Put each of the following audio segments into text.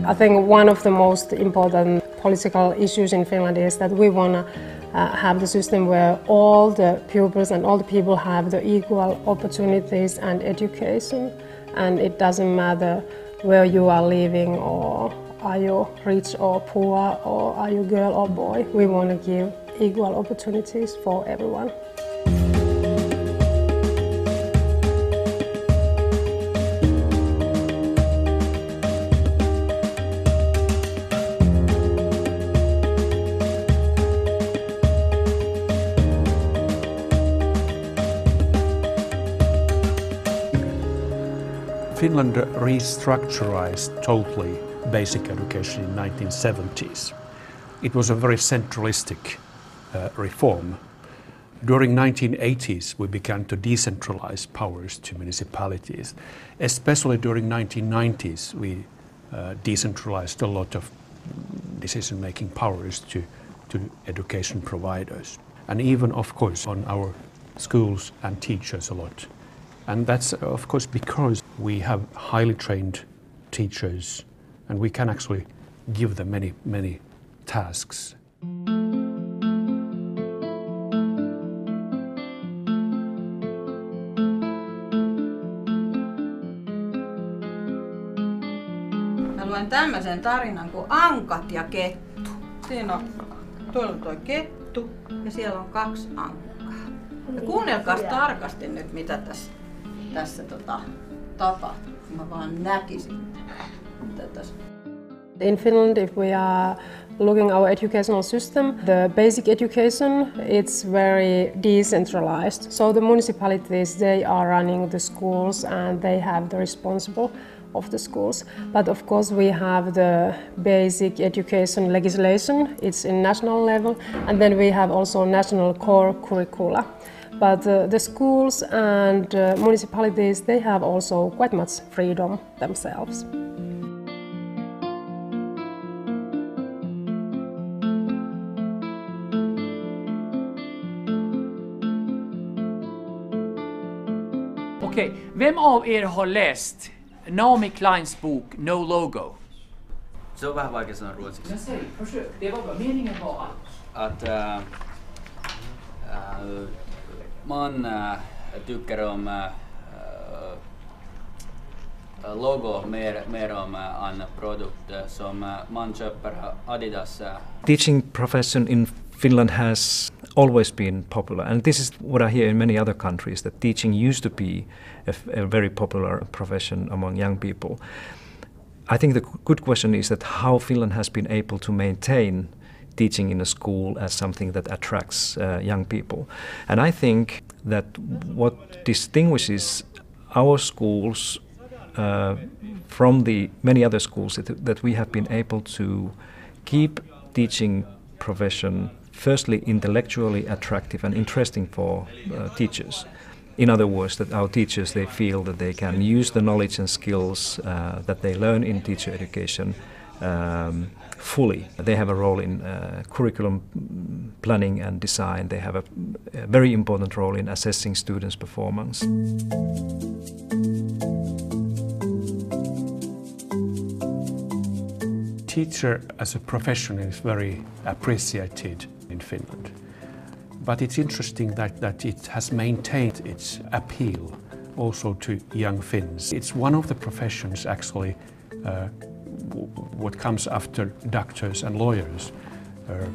I think one of the most important political issues in Finland is that we want to have the system where all the pupils and all the people have the equal opportunities and education, and it doesn't matter where you are living, or are you rich or poor, or are you girl or boy. We want to give equal opportunities for everyone. Finland restructured totally basic education in the 1970s. It was a very centralistic reform. During the 1980s, we began to decentralize powers to municipalities. Especially during the 1990s, we decentralized a lot of decision-making powers to education providers. And even, of course, on our schools and teachers a lot. And that's, of course, because we have highly trained teachers and we can actually give them many tasks. Mä luen tämmöisen tarinan kuin Ankat ja kettu. Siinä on, tuolla on tuo kettu ja siellä on 2 ankkaa. Ja kuunnelkaas tarkasti nyt, mitä tässä tapahtuu. Mä vaan näkisin tätä. In Finland, if we are looking our educational system, the basic education, it's very decentralized. So the municipalities, they are running the schools and they have the responsible of the schools. But of course we have the basic education legislation, it's in national level, and then we have also national core curricula. But the schools and municipalities, they have also quite much freedom themselves. Okej, vem av er har läst Naomi Kleins bok No Logo? Se on vähän vaikea sanoa ruotsiksi. Men säg, försök. Det var meningen var att man tycker om logo mer om en produkt som man köper Adidas. Teaching profession in Finland has always been popular, and this is what I hear in many other countries, that teaching used to be a very popular profession among young people. I think the good question is that how Finland has been able to maintain teaching in a school as something that attracts young people. And I think that what distinguishes our schools from the many other schools that we have been able to keep teaching profession firstly intellectually attractive and interesting for teachers. In other words, that our teachers, they feel that they can use the knowledge and skills that they learn in teacher education fully. They have a role in curriculum planning and design. They have a very important role in assessing students' performance. Teacher as a profession is very appreciated in Finland. But it's interesting that it has maintained its appeal also to young Finns. It's one of the professions actually what comes after doctors and lawyers, a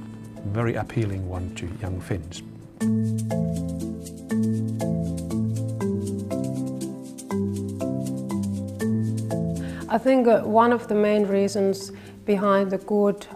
very appealing one to young Finns. I think one of the main reasons behind the good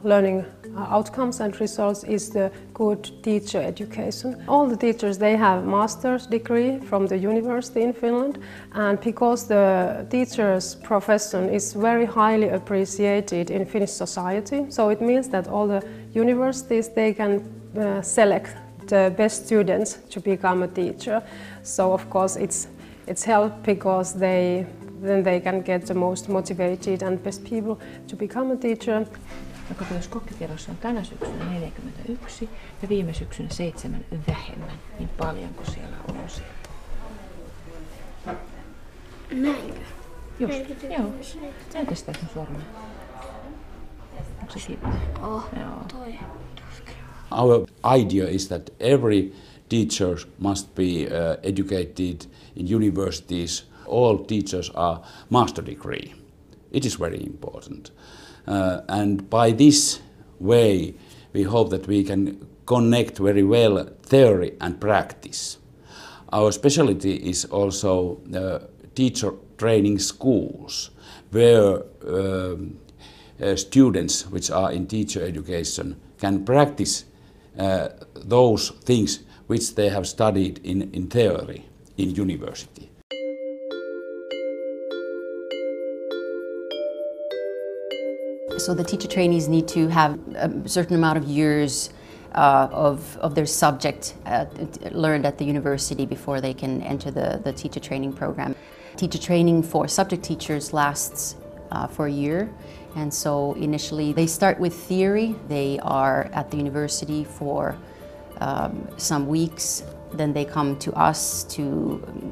learning outcomes and results is the good teacher education. All the teachers, they have master's degree from the university in Finland, and because the teacher's profession is very highly appreciated in Finnish society, so it means that all the universities, they can select the best students to become a teacher. So of course it's helped because then they can get the most motivated and best people to become a teacher. Jos kokkikerros on tänä syksynä 41 ja viime syksynä 7 vähemmän, niin paljonko siellä on osia? Näinkö? Just, joo. Näytä sitä sun sormea. Onko se kipeä? Joo. Toi. Our idea is that every teacher must be educated in universities. All teachers are master degree. It is very important. And by this way, we hope that we can connect very well theory and practice. Our specialty is also teacher training schools, where students which are in teacher education can practice those things which they have studied in theory in university. So the teacher trainees need to have a certain amount of years of their subject learned at the university before they can enter the teacher training program. Teacher training for subject teachers lasts for a year, and so initially they start with theory. They are at the university for some weeks. Then they come to us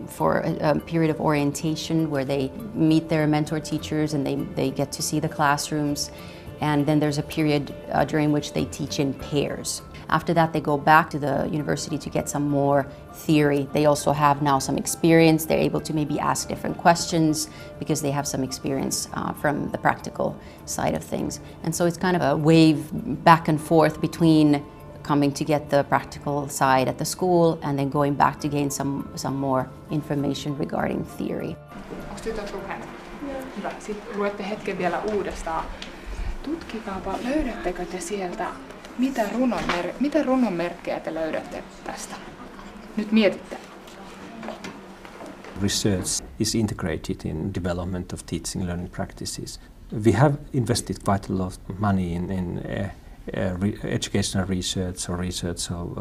for a period of orientation where they meet their mentor teachers and they get to see the classrooms. And then there's a period during which they teach in pairs. After that, they go back to the university to get some more theory. They also have now some experience. They're able to maybe ask different questions because they have some experience from the practical side of things. And so it's kind of a wave back and forth between coming to get the practical side at the school and then going back to gain some more information regarding theory. Onko tytöt lukenut? Hyvä. Sitten luette hetken vielä uudestaan. Tutkikaapa, löydättekö te sieltä, mitä runon merkkejä te löydätte tästä? Nyt mietitte. Research is integrated in development of teaching learning practices. We have invested quite a lot of money in educational research or research of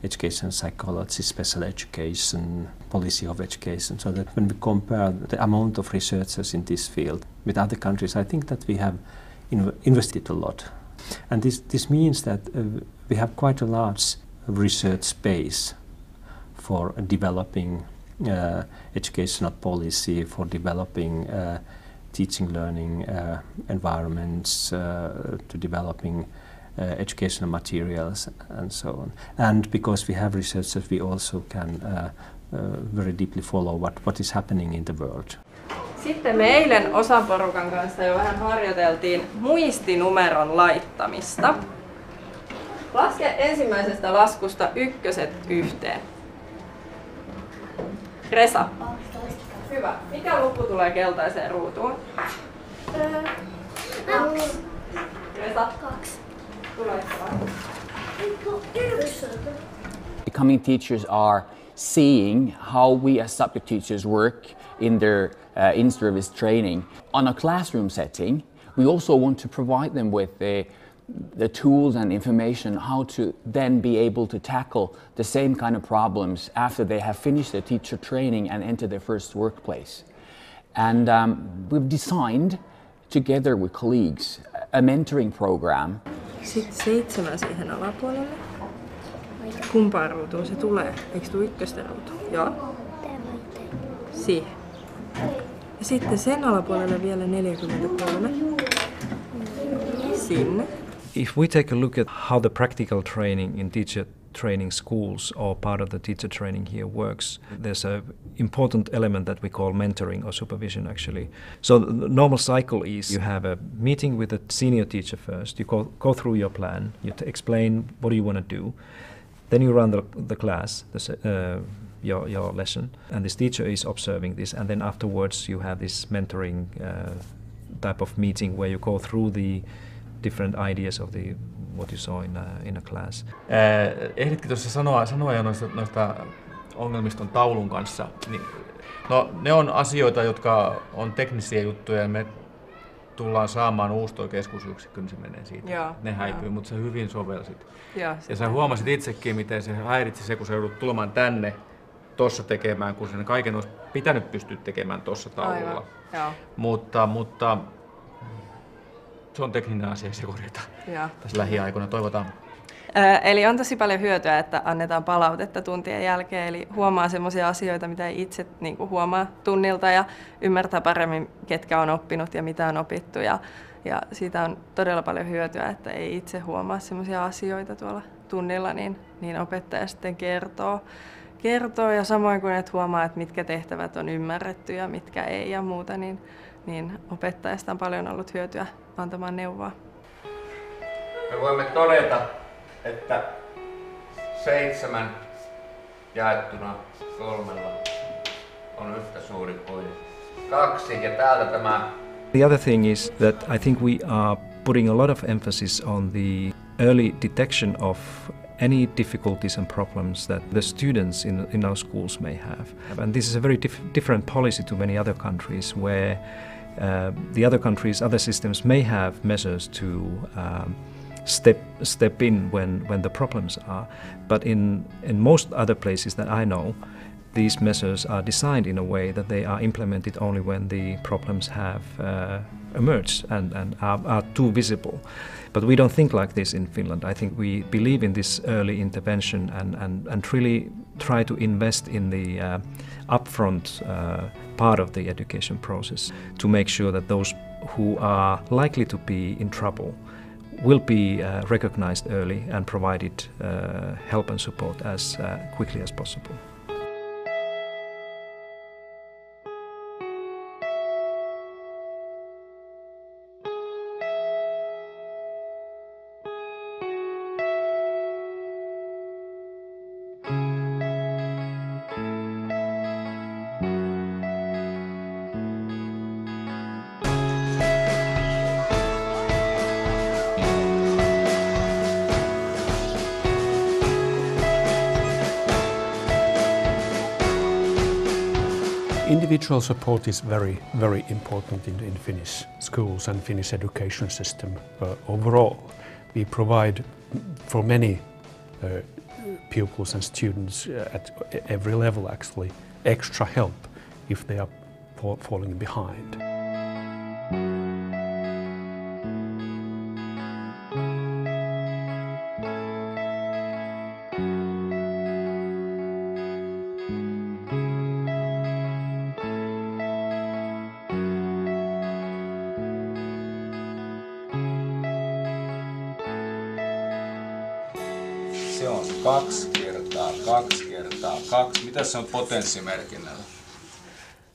education psychology, special education, policy of education, so that when we compare the amount of researchers in this field with other countries, I think that we have invested a lot. And this means that we have quite a large research space for developing educational policy, for developing teaching learning environments, to developing educational materials and so on. And because we have researchers, we also can very deeply follow what is happening in the world. Sitten me eilen osaporukan kanssa jo vähän harjoiteltiin muistinumeron laittamista. Laske ensimmäisestä laskusta ykköset yhteen. Resa. Hyvä. Mikä luku tulee keltaiseen ruutuun? 2. Resa. 2. Becoming teachers are seeing how we as subject teachers work in their in-service training. On a classroom setting, we also want to provide them with the tools and information how to then be able to tackle the same kind of problems after they have finished their teacher training and enter their first workplace. And we've designed, together with colleagues, a mentoring program. Sitten 7 siihen alapuolelle. Kumpaan ruutuun se tulee? Eikö tule ykköstä ruutuun? Joo. Siihen. Ja sitten sen alapuolelle vielä 43. Sinne. If we take a look at how the practical training in teacher training schools or part of the teacher training here works, there's an important element that we call mentoring or supervision actually. So the normal cycle is you have a meeting with a senior teacher first, you go through your plan, you explain what do you want to do, then you run the class, your lesson, and this teacher is observing this, and then afterwards you have this mentoring type of meeting where you go through the different ideas of what you saw in a class. Ehditkö tuossa sanoa jo noista ongelmiston taulun kanssa? Niin, no, ne on asioita, jotka on teknisiä juttuja ja me tullaan saamaan uusi toi keskusyksikkö, niin se menee siitä. Joo, ne häipyy, mutta sä hyvin sovelsit. Ja sä huomasit itsekin, miten se häiritsi se, kun sä joudut tulemaan tänne tossa tekemään, kun sen kaiken olisi pitänyt pystyä tekemään tossa taululla. Mutta se on tekninen asia, se korjataan tässä lähiaikoina, toivotaan. Eli on tosi paljon hyötyä, että annetaan palautetta tuntien jälkeen, eli huomaa semmoisia asioita, mitä ei itse niin kuin huomaa tunnilta ja ymmärtää paremmin, ketkä on oppinut ja mitä on opittu. Ja siitä on todella paljon hyötyä, että ei itse huomaa semmoisia asioita tuolla tunnilla, niin opettaja sitten kertoo ja samoin kuin että huomaa, että mitkä tehtävät on ymmärretty ja mitkä ei ja muuta, niin opettajasta on paljon ollut hyötyä antamaan neuvoa. Me voimme todeta, että 7 jaettuna 3 on yhtä suuri kuin 2 ja täältä tämä. The other thing is that I think we are putting a lot of emphasis on the early detection of any difficulties and problems that the students in our schools may have. And this is a very different policy to many other countries where the other countries, other systems may have measures to step in when the problems are. But in most other places that I know, these measures are designed in a way that they are implemented only when the problems have emerged and are too visible. But we don't think like this in Finland. I think we believe in this early intervention and really try to invest in the upfront part of the education process to make sure that those who are likely to be in trouble will be recognized early and provided help and support as quickly as possible. Individual support is very, very important in Finnish schools and Finnish education system. Overall, we provide for many pupils and students at every level actually extra help if they are falling behind. Se on 2 kertaa 2 kertaa 2. Mitä se on potenssimerkinnällä?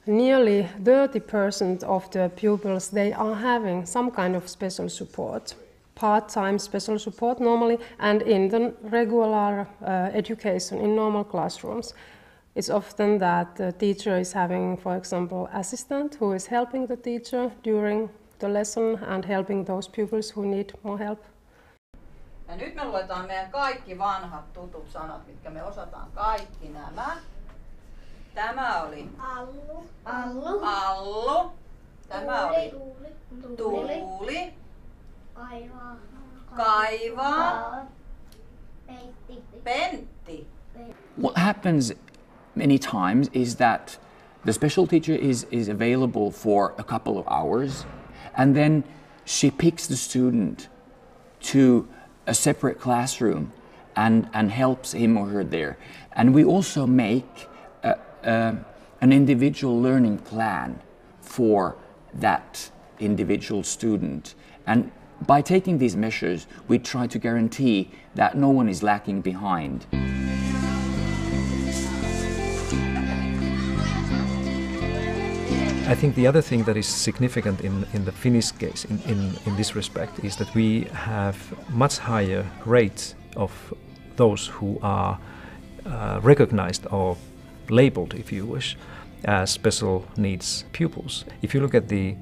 Nearly 30% of the pupils, they are having some kind of special support, part-time special support normally, and in the regular education in normal classrooms. It's often that the teacher is having, for example, assistant who is helping the teacher during the lesson and helping those pupils who need more help. Ja nyt me luetaan meidän kaikki vanhat tutut sanat, mitkä me osataan kaikki nämä. Tämä oli Allu. Allu. Tämä oli tuuli. Kaivaa. Pentti. What happens many times is that the special teacher is available for a couple of hours and then she picks the student to a separate classroom and helps him or her there. And we also make an individual learning plan for that individual student. And by taking these measures, we try to guarantee that no one is lacking behind. I think the other thing that is significant in the Finnish case in this respect is that we have much higher rates of those who are recognized or labeled, if you wish, as special needs pupils. If you look at the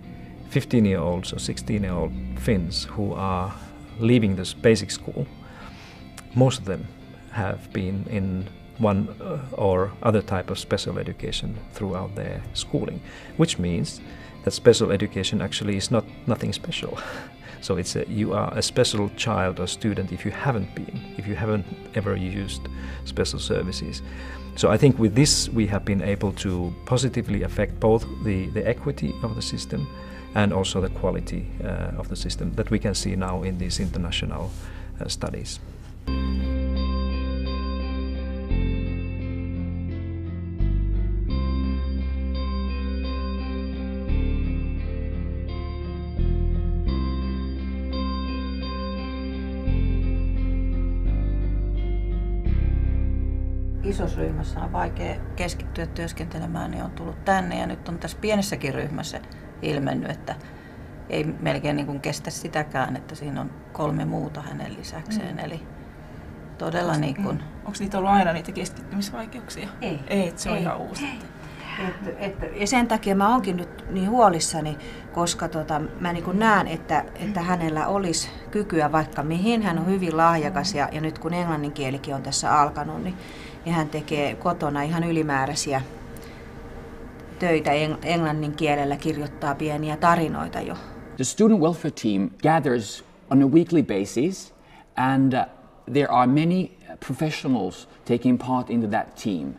15-year-olds or 16-year-old Finns who are leaving this basic school, most of them have been in one or other type of special education throughout their schooling, which means that special education actually is nothing special. So you are a special child or student if you haven't ever used special services. So I think with this we have been able to positively affect both the equity of the system and also the quality of the system that we can see now in these international studies. Isossa ryhmässä on vaikea keskittyä työskentelemään, niin on tullut tänne ja nyt on tässä pienessäkin ryhmässä ilmennyt, että ei melkein niin kuin kestä sitäkään, että siinä on 3 muuta hänen lisäkseen. Eli todella niin kuin... Onko niitä ollut aina niitä keskittymisvaikeuksia? Ei, se on ihan uusi. Ja sen takia mä oonkin nyt niin huolissani, koska mä niin kuin näen, että hänellä olisi kykyä vaikka mihin. Hän on hyvin lahjakas ja nyt kun englannin kielikin on tässä alkanut, niin hän tekee kotona ihan ylimääräisiä töitä englannin kielellä, kirjoittaa pieniä tarinoita jo. The student welfare team gathers on a weekly basis and there are many professionals taking part into that team.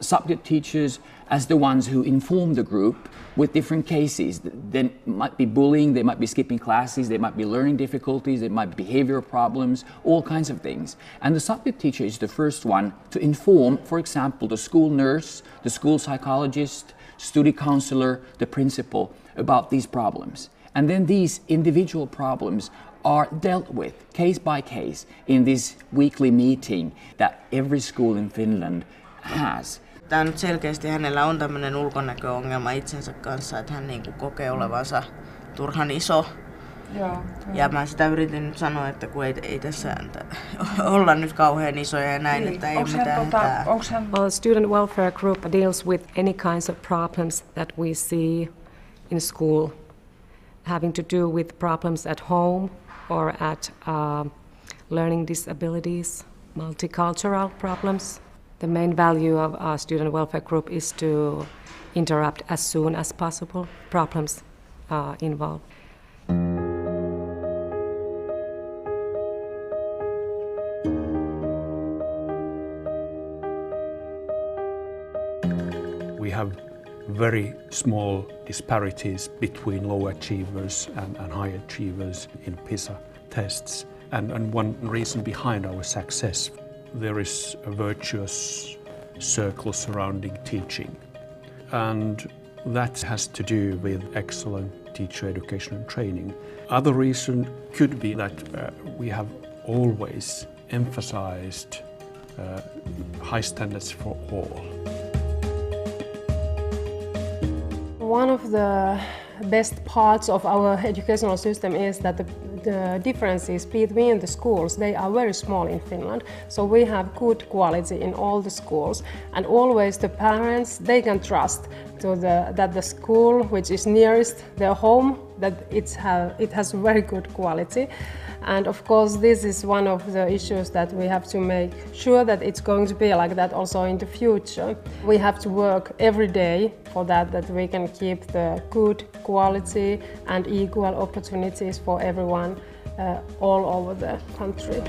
Subject teachers as the ones who inform the group with different cases. There might be bullying, they might be skipping classes, they might be learning difficulties, there might be behavioral problems, all kinds of things. And the subject teacher is the first one to inform, for example, the school nurse, the school psychologist, study counselor, the principal about these problems. And then these individual problems are dealt with case by case in this weekly meeting that every school in Finland has. Tämä nyt selkeästi hänellä on tämmöinen ulkonäköongelma itsensä kanssa, että hän niinku kokee olevansa turhan iso. Ja mä sitä yritin nyt sanoa, että kun ei tässä olla nyt kauhean isoja ja näin, että ei mitään hätää. Well, student welfare group deals with any kinds of problems that we see in school, having to do with problems at home or at learning disabilities, multicultural problems. The main value of our student welfare group is to interrupt as soon as possible problems involved. We have very small disparities between low achievers and high achievers in PISA tests. And one reason behind our success, there is a virtuous circle surrounding teaching. And that has to do with excellent teacher education and training. Other reason could be that we have always emphasized high standards for all. One of the best parts of our educational system is that the differences between the schools, they are very small in Finland. So we have good quality in all the schools, and always the parents, they can trust that the school which is nearest their home, that it has very good quality. And of course this is one of the issues that we have to make sure that it's going to be like that also in the future. We have to work every day for that we can keep the good quality and equal opportunities for everyone all over the country.